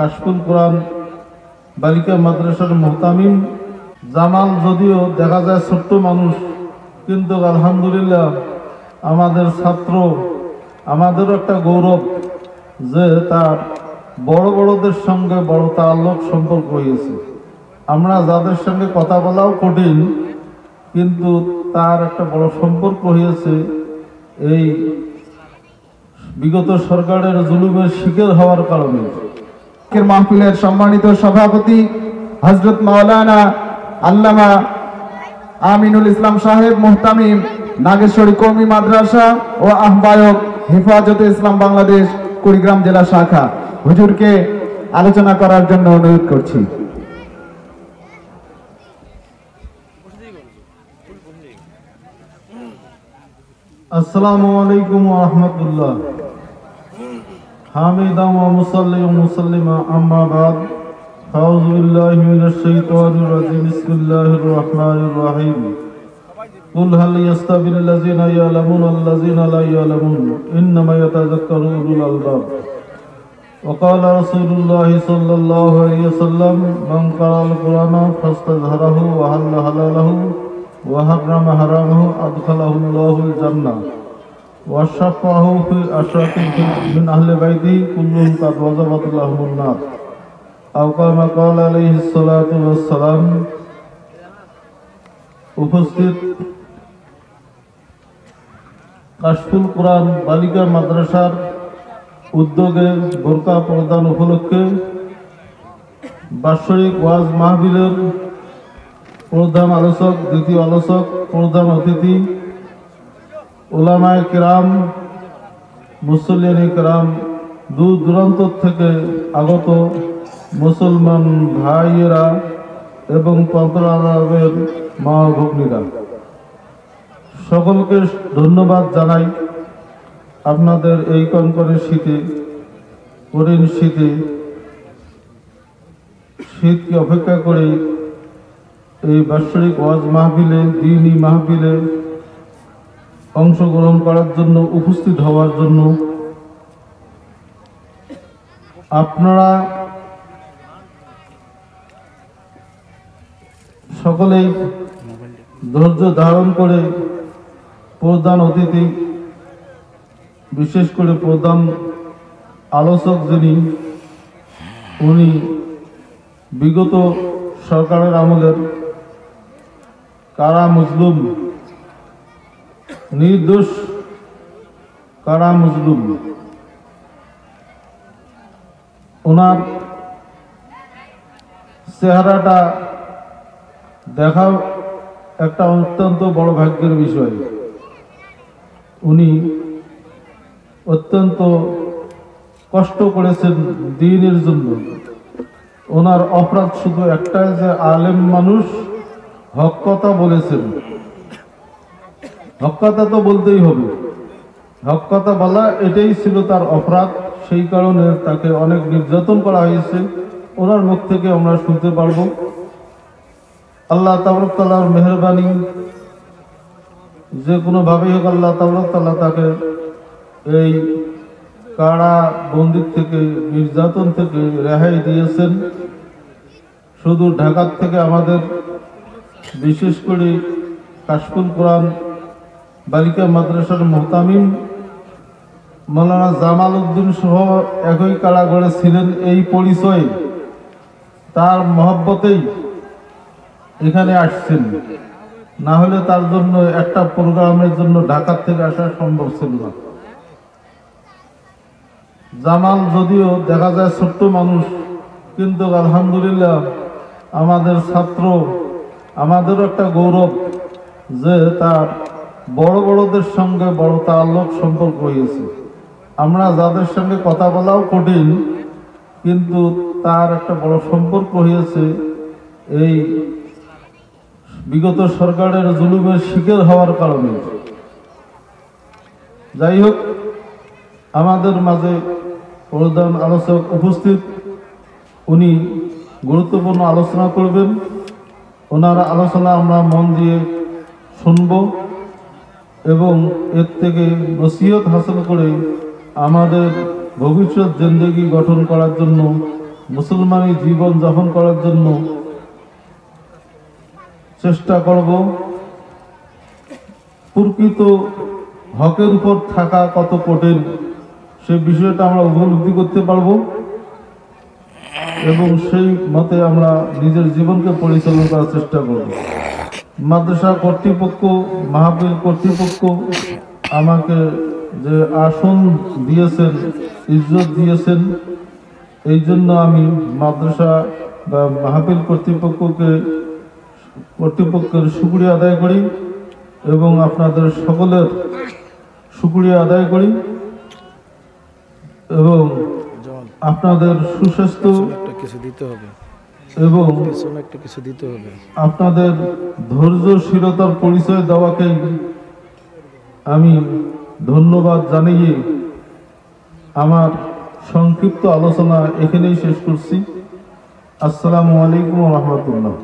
কাশফুল কোরআন বালিকা মাদ্রাসার মুহতামিম জামাল। যদিও দেখা যায় ছোট্ট মানুষ, কিন্তু আলহামদুলিল্লাহ আমাদের ছাত্র, আমাদেরও একটা গৌরব যে তার বড় বড়দের সঙ্গে বড় তাল্লুক সম্পর্ক হয়েছে। আমরা যাদের সঙ্গে কথা বলাও কঠিন, কিন্তু তার একটা বড় সম্পর্ক হয়েছে এই বিগত সরকারের জুলুমের শিকার হওয়ার কারণে। মাহফিলের সম্মানিত সভাপতি হযরত মাওলানা আল্লামা আমিনুল ইসলাম সাহেব মুহতামিম নাগেশ্বরী কওমি মাদ্রাসা ও আহ্বায়ক হেফাজতে ইসলাম বাংলাদেশ কুড়িগ্রাম জেলা শাখা, হুজুরকে আলোচনা করার জন্য অনুরোধ করছি। আসসালামু আলাইকুম ওয়া রাহমাতুল্লাহ। হামিদান ওয়া মুসাল্লিমান ওয়া মুসাল্লিমা আম্মা বাদ। আউযু বিল্লাহি মিনাশ শাইতানির রাজিম। বিসমিল্লাহির রাহমানির রাহিম। কুল হাল ইয়াস্তাবিল লাযিনা ইয়ালামুনা ওয়াল লাযিনা লা ইয়ালামুন ইন্নামা ইয়াতাযাক্কারু উলুল আলবাব। ওয়া ক্বালা রাসূলুল্লাহি সাল্লাল্লাহু আলাইহি ওয়াসাল্লাম মান ক্বারাল কুরআনা ফাস্তাযহারাহু ওয়া হাল্লা হালালাহু ওয়া হারামা হারামাহু আদখালাহুল্লাহুল জান্নাহ ওয়া শাফাহু ফি আশরাতিন মিন আহলি বাইতি কুল্লুহুম কাদ ওয়াজাবাত লাহুমুন নার। আও কামা ক্বালা আলাইহিস সালাতু ওয়াস সালাম। উপস্থিত কাশফুল কোরআন বালিকা মাদ্রাসার উদ্যোগে বোরকা প্রদান উপলক্ষে বাৎসরিক ওয়াজ মাহফিলের প্রধান আলোচক, দ্বিতীয় আলোচক, প্রধান অতিথি, উলামায়ে কিরাম, মুসল্লিয়ানে কিরাম, দূর দূরান্ত থেকে আগত মুসলমান ভাইয়েরা এবং পন্তরাবের মা ভগ্নীরা, সকলকে ধন্যবাদ জানাই। আপনাদের এই কনকনে শীতে, কঠিন শীতে, শীতকে অপেক্ষা করে এই বাৎসরিক ওয়াজ মাহফিলে, দ্বীনি মাহফিলে অংশগ্রহণ করার জন্য, উপস্থিত হওয়ার জন্য আপনারা সকলেই ধৈর্য ধারণ করে প্রধান অতিথি, বিশেষ করে প্রধান আলোচক যিনি, উনি বিগত সরকারের আমলের কারা মজলুম, নির্দোষ কারা মজলুম, ওনার চেহারাটা দেখা একটা অত্যন্ত বড় ভাগ্যের বিষয়। উনি অত্যন্ত কষ্ট করেছেন দ্বীনের জন্য। ওনার অপরাধ শুধু একটাই যে আলেম মানুষ, হক কথা বলেছেন। হক কথা তো বলতেই হবে, হক কথা বলা এটাই ছিল তার অপরাধ। সেই কারণে তাকে অনেক নির্যাতন করা হয়েছে। ওনার মুখ থেকে আমরা শুনতে পারবো। আল্লাহ তাবারক তাআলার মেহেরবানি, যে কোনো ভাবেই হোক আল্লাহ তাবারক তাআলা তাকে এই কারা বন্দির থেকে, নির্যাতন থেকে রেহাই দিয়েছেন। শুধু ঢাকা থেকে আমাদের বিশেষ করে কাশফুল কোরআন বালিকা মাদ্রাসার মুহতামিম মাওলানা জামাল উদ্দিন সহ একই কারাগারে ছিলেন। এই পরিচয়ে, তার মহব্বতেই এখানে আসছেন, না হলে তার জন্য একটা প্রোগ্রামের জন্য ঢাকা থেকে আসা সম্ভব ছিল না। জামাল যদিও দেখা যায় ছোট্ট মানুষ, কিন্তু আলহামদুলিল্লাহ আমাদের ছাত্র, আমাদেরও একটা গৌরব যে তার বড় বড়দের সঙ্গে বড় তাল্লুক সম্পর্ক হয়েছে। আমরা যাদের সঙ্গে কথা বলাও কঠিন, কিন্তু তার একটা বড় সম্পর্ক হয়েছে এই বিগত সরকারের জুলুমের শিকার হওয়ার কারণে। যাই হোক, আমাদের মাঝে প্রধান আলোচক উপস্থিত, উনি গুরুত্বপূর্ণ আলোচনা করবেন। ওনার আলোচনা আমরা মন দিয়ে শুনব এবং এর থেকে নসিহত হাসিল করে আমাদের ভবিষ্যৎ জিন্দেগি গঠন করার জন্য মুসলমানি জীবন যাপন করার জন্য চেষ্টা করব। প্রকৃত হকের উপর থাকা কত কঠিন সে বিষয়টা আমরা উপলব্ধি করতে পারব এবং সেই মতে আমরা নিজের জীবনকে পরিচালনা করার চেষ্টা করব। মাদ্রাসা কর্তৃপক্ষ, মাহফিল কর্তৃপক্ষ আমাকে যে আসন দিয়েছেন, ইজ্জত দিয়েছেন, এই জন্য আমি মাদ্রাসা বা মাহফিল কর্তৃপক্ষের শুকরিয়া আদায় করি এবং আপনাদের সকলের শুকরিয়া আদায় করি এবং আপনাদের সুস্বাস্থ্য এবং আপনাদের ধৈর্যশীলতার পরিচয় দেওয়াকে আমি ধন্যবাদ জানিয়ে আমার সংক্ষিপ্ত আলোচনা এখানেই শেষ করছি। আসসালামু আলাইকুম ওয়া রাহমাতুল্লাহ।